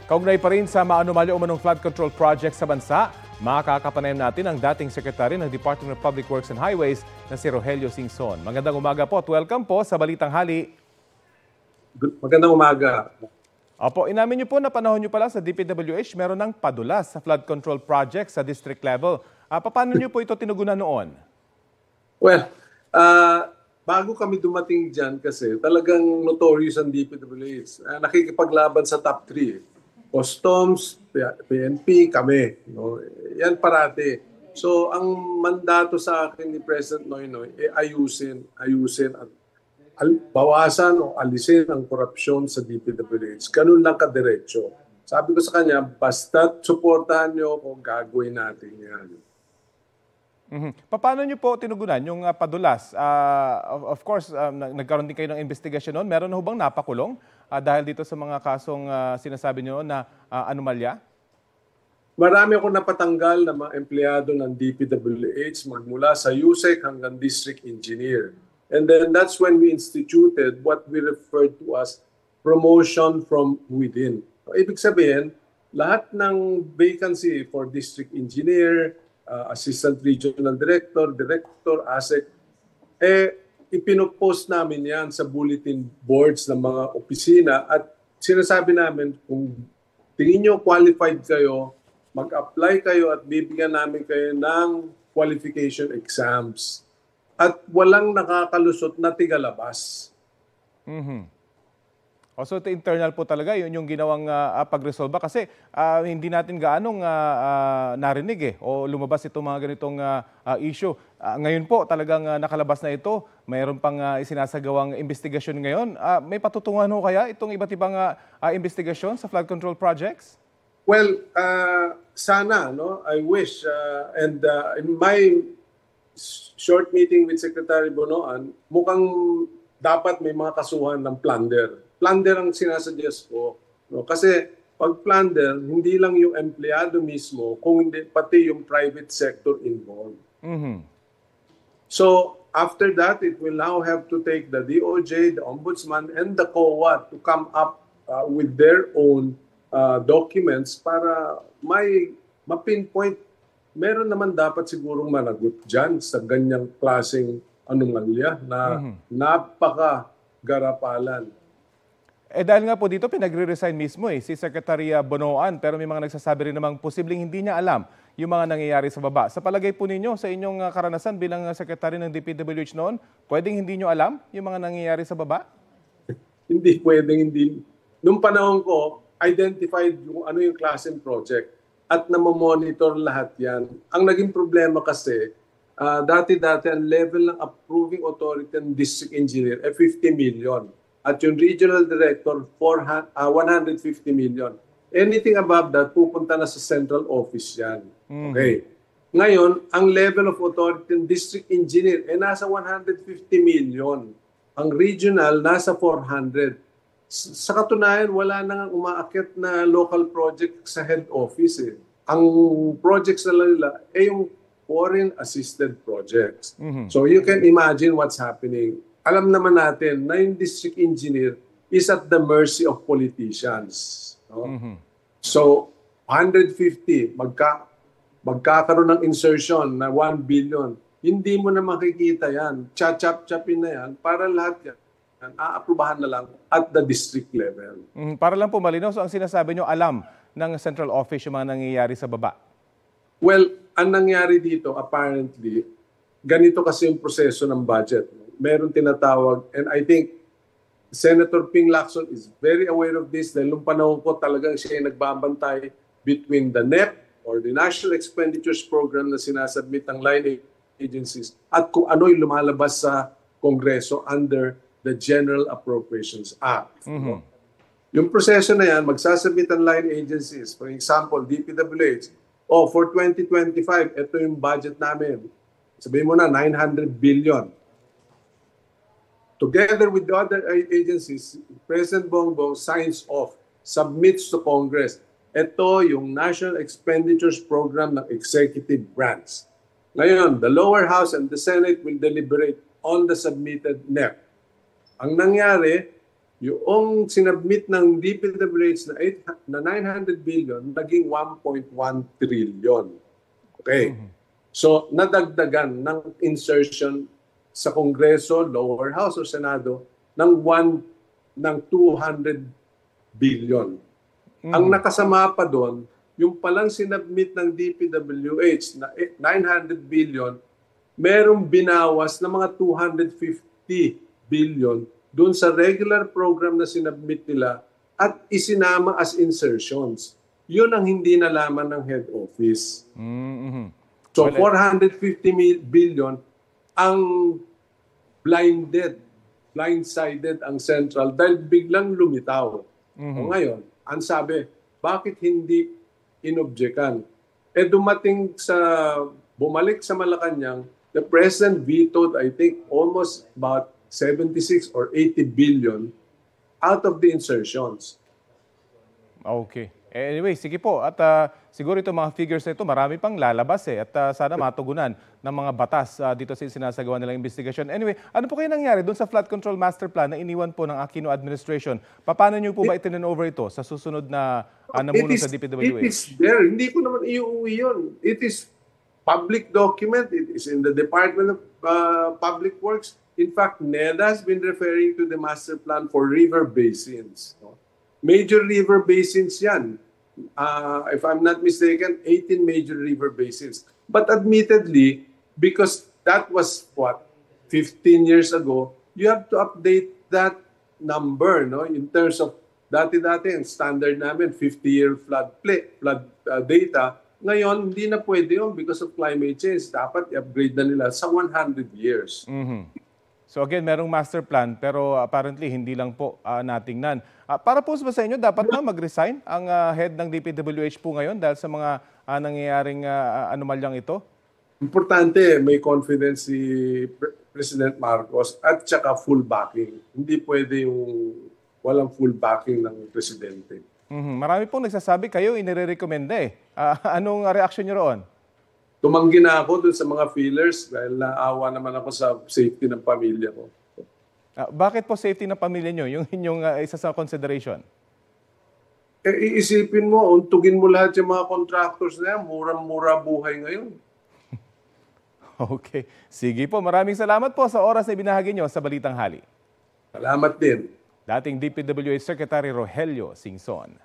Kaugnay pa rin sa maanumalya umanong flood control project sa bansa, makakapanayam natin ang dating Secretary ng Department of Public Works and Highways na si Rogelio Singson. Magandang umaga po at welcome po sa Balitang Hali. Magandang umaga. Opo, inamin niyo po na panahon niyo pala sa DPWH meron ng padulas sa flood control project sa district level. Paano niyo po ito tinugunan noon? Well, bago kami dumating dyan kasi talagang notorious ang DPWH. Nakikipaglaban sa top 3. Customs, PNP, kami. No? Yan parati. So, ang mandato sa akin ni President Noynoy, ayusin at bawasan o alisin ang korupsyon sa DPWH. Ganun lang kadiretso. Sabi ko sa kanya, basta suportahan nyo kung gagawin natin yan. Paano niyo po tinugunan yung padulas? Of course, nagkaroon din kayo ng investigasyon noon. Meron na bang napakulong dahil dito sa mga kasong sinasabi niyo na anomalya? Marami akong napatanggal na mga empleyado ng DPWH magmula sa USEC hanggang district engineer. And then that's when we instituted what we referred to as promotion from within. Ibig sabihin, lahat ng vacancy for district engineer, assistant regional director, ASEC, ipinopost namin yan sa bulletin boards ng mga opisina at sinasabi namin kung tingin nyo qualified kayo, mag-apply kayo at bibigyan namin kayo ng qualification exams. At walang nakakalusot na tigalabas. So ito internal po talaga, yun yung ginawang pag-resolve kasi hindi natin gaanong narinig o lumabas itong mga ganitong issue. Ngayon po talagang nakalabas na ito, mayroon pang isinasagawang investigasyon ngayon. May patutunguhan ho kaya itong iba't ibang investigasyon sa flood control projects? Well, sana, no? I wish. And in my short meeting with Secretary Bonoan, mukhang dapat may mga kasuhan ng plunder. Plunder ang sinasuggest ko. No? Kasi pag plunder, hindi lang yung empleyado mismo, kung hindi, pati yung private sector involved. So after that, it will now have to take the DOJ, the Ombudsman, and the COA to come up with their own documents para may ma-pinpoint. Meron naman dapat sigurong managot dyan sa ganyang klaseng anomalya na napaka-garapalan. Dahil nga po dito, pinagre-resign mismo si Secretary Bonoan, pero may mga nagsasabi rin namang posibleng hindi niya alam yung mga nangyayari sa baba. Sa palagay po ninyo, sa inyong karanasan bilang Secretary ng DPWH noon, pwedeng hindi niyo alam yung mga nangyayari sa baba? Hindi pwedeng hindi. Noong panahon ko, identified yung ano yung klaseng project at namomonitor lahat yan. Ang naging problema kasi, dati-dati ang level ng approving authority and district engineer 50 million. At yung regional director, 150 million. Anything above that, pupunta na sa central office yan. Okay. Ngayon, ang level of authority and district engineer, nasa 150 million. Ang regional, nasa 400. Sa katunayan, wala nang umaakyat na local project sa head office. Ang projects na nila yung foreign assisted projects. So you can imagine what's happening. Alam naman natin na yung district engineer is at the mercy of politicians. No? So 150, magkakaroon ng insertion na 1 billion. Hindi mo na makikita yan. Chap-chapin na yan para lahat yan. Aaprubahan na lang at the district level. Para lang po malinaw, so ang sinasabi nyo, alam ng central office yung mga nangyayari sa baba? Well, ang nangyari dito, apparently, ganito kasi yung proseso ng budget. Meron tinatawag, and I think Senator Ping Lacson is very aware of this dahil nung panahon ko talagang siya yung nagbabantay between the NEP or the National Expenditures Program na sinasubmit ng line agencies at kung ano yung lumalabas sa Kongreso under the General Appropriations Act. Yung proseso na yan, magsasubmit ang line agencies. For example, DPWH, for 2025, ito yung budget namin. Sabihin mo na, 900 billion. Together with the other agencies, President Bongbong signs off, submits to Congress. Ito yung National Expenditures Program ng Executive Branch. Ngayon, the lower house and the Senate will deliberate on the submitted NEP. Ang nangyari, yung sinubmit ng DPWH na 900 billion, naging 1.1 trillion. Okay. So, nadagdagan ng insertion sa Kongreso, lower house o Senado ng 200 billion. Ang nakasama pa doon, yung palang sinubmit ng DPWH na 900 billion, merong binawas na mga 250 billion doon sa regular program na sinubmit nila at isinama as insertions. Yun ang hindi nalaman ng head office. So 450 billion ang blindsided ang central dahil biglang lumitaw. O ngayon, ang sabi, bakit hindi inobjekan? Bumalik sa Malacanang, the president vetoed, I think, almost about 76 or 80 billion out of the insertions. Okay. Anyway, sige po. At siguro itong mga figures na ito, marami pang lalabas At sana matugunan ng mga batas dito sa sinasagawa nilang investigasyon. Anyway, ano po kayo nangyari doon sa flood control master plan na iniwan po ng Aquino administration? Paano nyo po ba itin-over ito sa susunod na namuno sa DPWH? It is there. Hindi ko naman iuwi yun. It is public document. It is in the Department of Public Works. In fact, NEDA has been referring to the master plan for river basins. Major river basins yan. If I'm not mistaken, 18 major river basins. But admittedly, because that was, 15 years ago, you have to update that number, no? In terms of, dati-dati, ang standard namin, 50-year flood data. Ngayon, hindi na pwede yun because of climate change. Dapat i-upgrade na nila sa 100 years. So again, merong master plan pero apparently hindi lang po natingnan. Para po ba sa inyo, dapat na mag-resign ang head ng DPWH po ngayon dahil sa mga nangyayaring anomalyang ito? Importante, may confidence si President Marcos at saka full backing. Hindi pwede yung walang full backing ng presidente. Marami pong nagsasabi kayo inirerekomenda Anong reaction niyo roon? Tumanggi na ako dun sa mga feelers dahil naawa naman ako sa safety ng pamilya ko. Bakit po safety ng pamilya nyo? Yung inyong isa sa consideration? Iisipin mo, untugin mo lahat yung mga contractors na yan. Murang-mura buhay ngayon. Okay. Sige po. Maraming salamat po sa oras na binahagi nyo sa Balitang Hali. Salamat din. Dating DPWH Secretary Rogelio Singson.